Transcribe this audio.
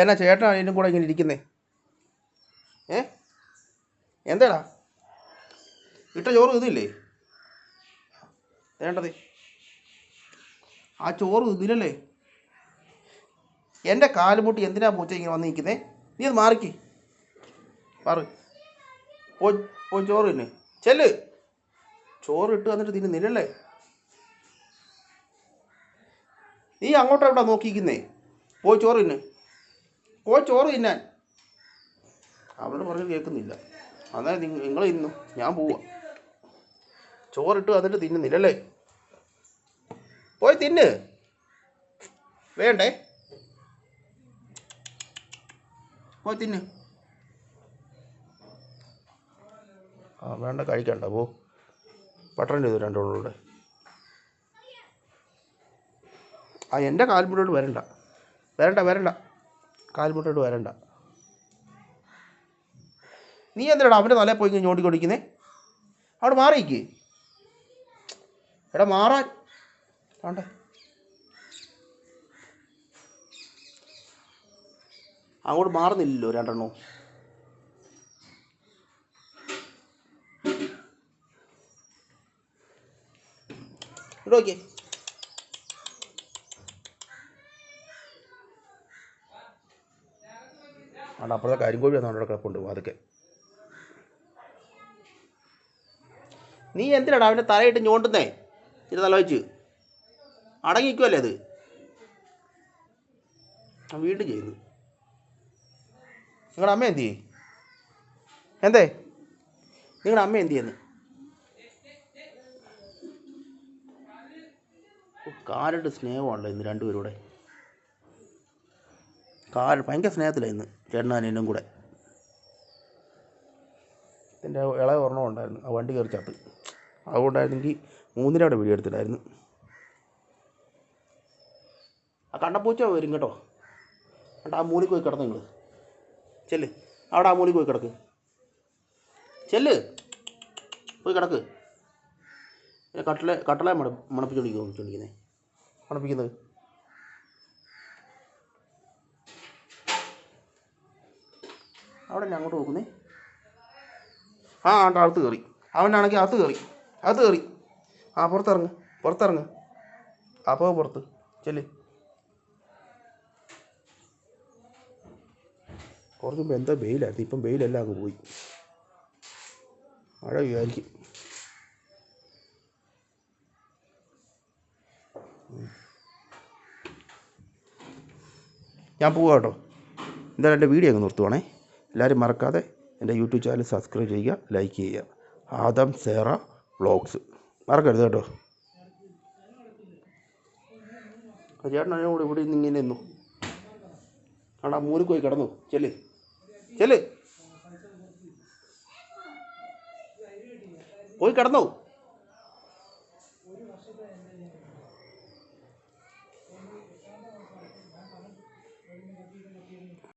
എന്നാ ചേട്ടനാ അതിനും കൂടെ ഇങ്ങനെ ഇരിക്കുന്നേ? എന്താടാ ഇട്ട ചോറ് ഇതില്ലേ? വേണ്ടത് ആ ചോറ് ഇതിലല്ലേ? എൻ്റെ കാലുമുട്ടി എന്തിനാ പൂച്ച ഇങ്ങനെ വന്ന് നിൽക്കുന്നേ? നീ അത് മാറിക്ക്, മാറ്. പോയി ചോറ് തിന്നെ. ചെല്ല്. ചോറ് ഇട്ട് വന്നിട്ട് തിന്നുന്നില്ലല്ലേ? നീ അങ്ങോട്ട് എവിടെ നോക്കിയിരിക്കുന്നേ? പോയി ചോറ് തിന്നെ. പോയി ചോറ് തിന്നാൻ. അവളോട് പറഞ്ഞ് കേൾക്കുന്നില്ല. അന്നേരം നിങ്ങൾ തിന്നു, ഞാൻ പോവാ. ചോറിട്ട് വന്നിട്ട് തിന്നുന്നില്ലല്ലേ? പോയി തിന്ന്. വേണ്ടേ? പോയി തിന്ന്. വേണ്ട, കഴിക്കണ്ട. പോ. പട്ടണം ചെയ്തു രണ്ടോളൂടെ. എൻ്റെ കാൽമുട്ടോട്ട് വരണ്ട, വരണ്ട. കാൽമുട്ടോട്ട് വരണ്ട. നീ എന്തിനാടാ അവൻ്റെ തലയിൽ പോയി ഞോണ്ടിക്കൊണ്ടിരിക്കുന്നേ? അവിടെ മാറിയിക്ക്. എടാ മാറാൻ. വേണ്ടേ? അങ്ങോട്ട് മാറുന്നില്ലല്ലോ രണ്ടെണ്ണവും. ഇടോക്കെ അവിടെ അപ്പുറത്തെ കരിങ്കോഴി വന്ന് അവിടെ കിടപ്പുണ്ട്. അതൊക്കെ നീ എന്തിനാടാ അവൻ്റെ തലയിട്ട് ഞോണ്ടുന്നേ? ഇത് തല വെച്ച് അടങ്ങിക്കുമല്ലേ അത്? വീണ്ടും ചെയ്യുന്നു. നിങ്ങളുടെ അമ്മ എന്ത് ചെയ്യും? എന്തേ നിങ്ങളുടെ അമ്മ എന്ത് ചെയ്യുന്നു? കാലിട്ട് സ്നേഹമാണല്ലോ ഇന്ന് രണ്ടുപേരും കൂടെ. ഭയങ്കര സ്നേഹത്തിലാണ് ഇന്ന് ചേട്ടനും കൂടെ. എൻ്റെ ഇളയ ഓർമ്മ ഉണ്ടായിരുന്നു, ആ വണ്ടി കയറി ചത്ത്. അതുകൊണ്ടായിരുന്നെങ്കിൽ 3 അവിടെ വീഡിയോ എടുത്തിട്ടായിരുന്നു. ആ കണ്ടപ്പൂച്ച വരും കേട്ടോ. എന്നിട്ട് ആ മൂലയ്ക്ക് പോയി കിടന്നു. നിങ്ങൾ ചെല്ല്. അവിടെ ആ മൂലയ്ക്ക് പോയി കിടക്ക്. ചെല്ല്, പോയി കിടക്ക്. കട്ടള മണപ്പിച്ചുകൊണ്ടിരിക്കുന്നത് മണപ്പിക്കുന്നത്. അവിടെ തന്നെ അങ്ങോട്ട് നോക്കുന്നേ. ആണ്ട് അകത്ത് കയറി. അവനാണെങ്കിൽ അകത്ത് കയറി. പുറത്തിറങ്ങ്. അപ്പോൾ പുറത്ത് ചെല്ല്. കുറച്ച് മുമ്പ് എന്താ വെയിലായിരുന്നു, ഇപ്പം വെയിലെല്ലാം അങ്ങ് പോയി. മഴ പെയ്യായിരിക്കും. ഞാൻ പോവാം കേട്ടോ. എന്തായാലും എൻ്റെ വീഡിയോ അങ്ങ് നിർത്തുവാണേ. എല്ലാവരും മറക്കാതെ എൻ്റെ യൂട്യൂബ് ചാനൽ സബ്സ്ക്രൈബ് ചെയ്യുക, ലൈക്ക് ചെയ്യുക. ആദം സേറ വ്ളോഗ്സ് മറക്കരുത് കേട്ടോ. ചേട്ടൻ അതിനോട് കൂടെ ഇവിടെ നിന്ന് ഇങ്ങനെ നിന്നു. ആണ്ടാ മൂലയ്ക്ക് പോയി കിടന്നു. ചെല്ല്. പോയി കിടന്നു.